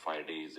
5 days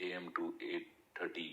AM to 8:30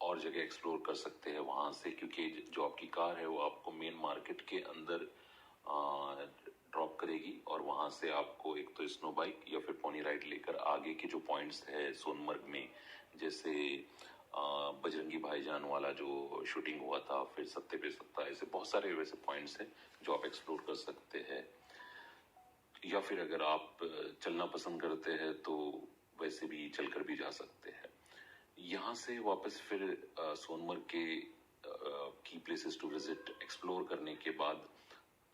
اور جگہ explore کر سکتے ہیں وہاں سے, کیونکہ جو آپ کی کار ہے وہ آپ کو مین مارکیٹ کے اندر ڈراپ کرے گی, اور وہاں سے آپ کو ایک تو اسنو بائک یا پھر پونی رائڈ لے کر آگے کے جو پوائنٹس ہے سون مرگ میں, جیسے بجرنگی بھائی جان والا جو شوٹنگ ہوا تھا, پھر ستے پہ ستا, ایسے بہت سارے ویسے پوائنٹس ہیں جو آپ ایکسپلور کر سکتے ہیں. یا پھر اگر آپ چلنا پسند کرتے ہیں تو ویسے بھی چل کر بھی جا سکتے ہیں. یہاں سے واپس پھر سون مرگ کے کی پلیسز ٹو وزٹ ایکسپلور کرنے کے بعد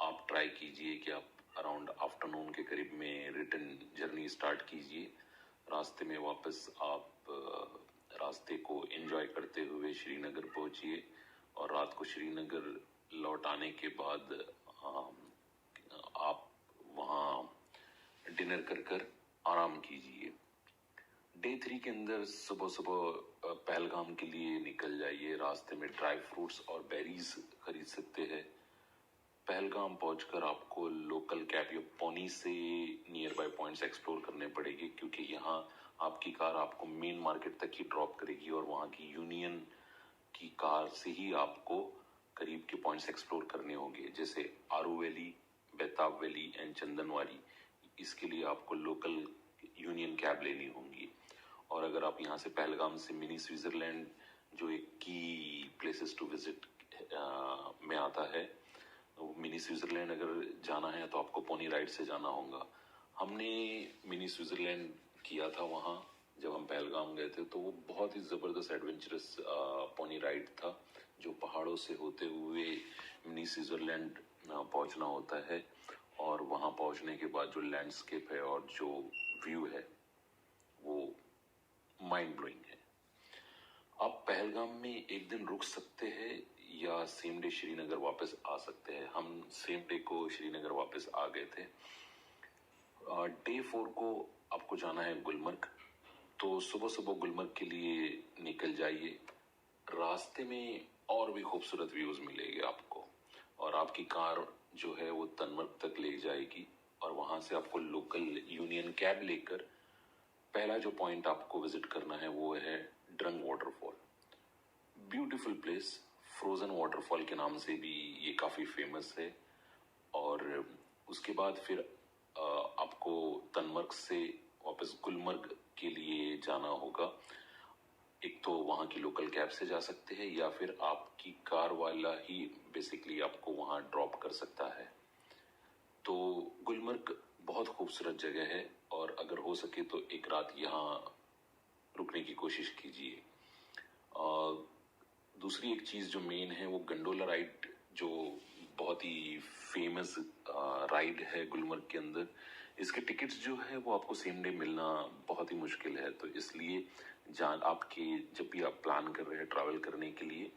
آپ ٹرائی کیجئے کہ آپ اراؤنڈ آفٹرنون کے قریب میں ریٹرن جرنی سٹارٹ کیجئے. راستے میں واپس آپ راستے کو انجوائے کرتے ہوئے شری نگر پہنچیے, اور رات کو شری نگر لوٹ آنے کے بعد آپ وہاں ڈنر کر آرام کیجئے. ڈے 3 کے اندر صبح صبح پہلگام کے لیے نکل جائیے. راستے میں ڈرائی فروٹس اور بیریز خرید سکتے ہیں. پہلگام پہنچ کر آپ کو لوکل کیب یا پونی سے نیئر بائی پوائنٹس ایکسپلور کرنے پڑے گی, کیونکہ یہاں آپ کی کار آپ کو مین مارکیٹ تک ہی ڈراپ کرے گی, اور وہاں کی یونین کی کار سے ہی آپ کو قریب کے پوائنٹس ایکسپلور کرنے ہوں گے, جیسے آرو valley, Betaab valley and Chandanwari. اس کے لیے آپ کو لوکل یونین کیب لینی ہوں گی. اور اگر آپ یہاں سے پہلگام سے منی سوئٹزرلینڈ جو ایک کی پلیسز ٹو وزٹ میں آتا ہے, منی سوئٹزرلینڈ اگر جانا ہے تو آپ کو پونی رائڈ سے جانا ہوگا. ہم نے منی سوئٹزرلینڈ کیا تھا وہاں جب ہم پہلگام گئے تھے, تو وہ بہت ہی زبردست ایڈونچرس پونی رائڈ تھا, جو پہاڑوں سے ہوتے ہوئے منی سوئٹزرلینڈ پہنچنا ہوتا ہے, اور وہاں پہنچنے کے بعد جو لینڈسکیپ ہے اور جو ویو ہے وہ مائنڈ بلوئنگ ہے. آپ پہلگام میں ایک دن رک سکتے ہیں یا سیم ڈے شری نگر واپس آ سکتے ہیں. ہم سیم ڈے کو شری نگر واپس آ گئے تھے. ڈے 4 کو آپ کو جانا ہے گلمرگ, تو صبح صبح گلمرگ کے لیے نکل جائیے. راستے میں اور بھی خوبصورت ویوز ملے گے آپ کو, اور آپ کی کار جو ہے وہ تنمرگ تک لے جائے گی, اور وہاں سے آپ کو لوکل یونین کیب لے کر پہلا جو پوائنٹ آپ کو وزٹ کرنا ہے وہ ہے drink water fall. Beautiful place, frozen water fall کے نام سے بھی یہ کافی فیمس ہے. اور اس کے بعد پھر آپ کو تنمرگ سے واپس گلمرگ کے لیے جانا ہوگا. ایک تو وہاں کی لوکل کیب سے جا سکتے ہیں, یا پھر آپ کی کار والا ہی بیسیکلی آپ کو وہاں ڈراپ کر سکتا ہے. تو گلمرگ بہت خوبصورت جگہ ہے, اور اگر ہو سکے تو ایک رات یہاں رکنے کی کوشش کیجیے. دوسری ایک چیز جو مین ہے وہ گنڈولا رائڈ, جو بہت ہی فیمس رائڈ ہے گلمرگ کے اندر. اس کے ٹکٹس جو ہے وہ آپ کو سیم ڈے ملنا بہت ہی مشکل ہے, تو اس لیے آپ کے جب بھی آپ پلان کر رہے ہیں ٹریول کرنے کے لیے,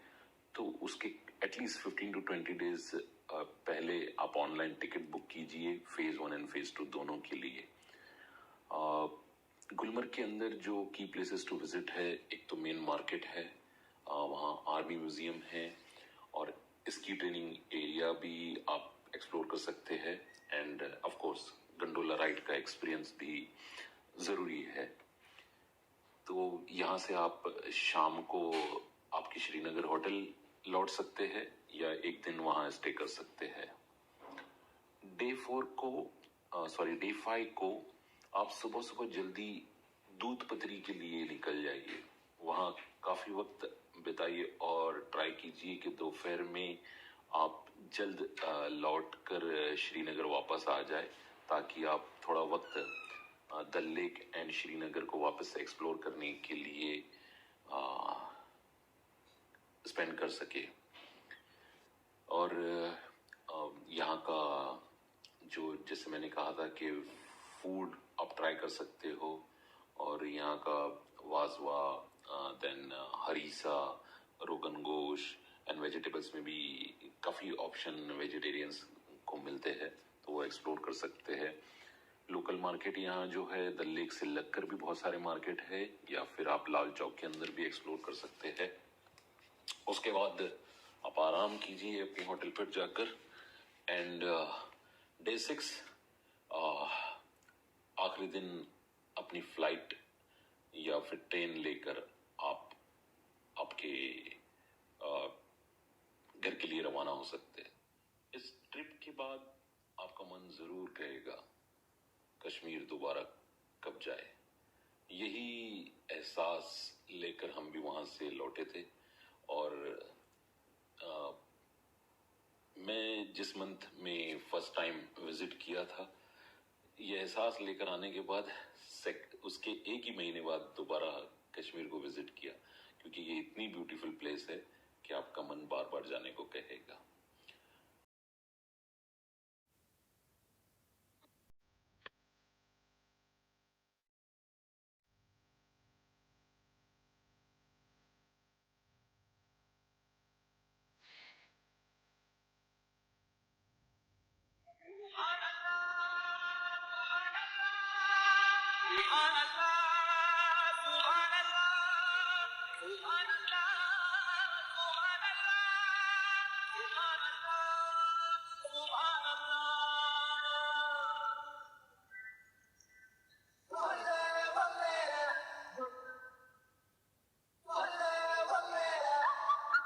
تو اس کے ایٹ لیسٹ 15 to 20 days پہلے آپ آن لائن ٹکٹ بک کیجئے فیز 1 اینڈ فیز 2 دونوں کے لیے. گلمرگ کے اندر جو کی پلیسز ٹو وزٹ ہے, ایک تو مین مارکیٹ ہے, وہاں آرمی میوزیم ہے, اور اس کی ٹریننگ ایریا بھی آپ ایکسپلور کر سکتے ہیں, and of course gondola ride کا ایکسپیرینس بھی ضروری ہے. تو یہاں سے آپ شام کو آپ کی شری نگر ہوٹل لوٹ سکتے ہیں, یا ایک دن وہاں اسٹے کر سکتے ہیں. ڈے 5 کو آپ صبح صبح جلدی دودھ پتری کے لیے نکل جائیے. وہاں کافی وقت بتائیے, اور ٹرائی کیجیے کہ دوپہر میں آپ جلد لوٹ کر شری نگر واپس آ جائے, تاکہ آپ تھوڑا وقت ڈل لیک اینڈ شری نگر کو واپس ایکسپلور کرنے کے لیے اسپینڈ کر سکے. اور یہاں کا جو جیسے میں نے کہا تھا کہ فوڈ آپ ٹرائی کر سکتے ہو, اور یہاں کا وازوا, دین ہریسا, روگن گوش اینڈ ویجیٹیبلس میں بھی کافی آپشن ویجیٹیرینس کو ملتے ہیں, تو وہ ایکسپلور کر سکتے ہیں. لوکل مارکیٹ یہاں جو ہے ڈل لیک سے لگ کر بھی بہت سارے مارکیٹ ہے, یا پھر آپ لال چوک کے اندر بھی ایکسپلور کر سکتے ہیں. اس کے بعد آپ آرام کیجیے اپنی ہوٹل پر جا کر, اینڈ ڈے 6 آخری دن اپنی فلائٹ یا پھر ٹرین لے کر آپ کے کہ گھر کے لیے روانہ ہو سکتے ہیں۔ اس ٹرپ کے بعد آپ کا من ضرور کہے گا کشمیر دوبارہ کب جائے۔ یہی احساس لے کر ہم بھی وہاں سے لوٹے تھے، اور میں جس منتھ میں فرسٹ ٹائم وزٹ کیا تھا، یہ احساس لے کر آنے کے بعد اس کے ایک ہی مہینے بعد دوبارہ کشمیر کو وزٹ کیا، کیونکہ یہ اتنی بیوٹیفل پلیس ہے کہ آپ کا من بار بار جانے کو کہے گا۔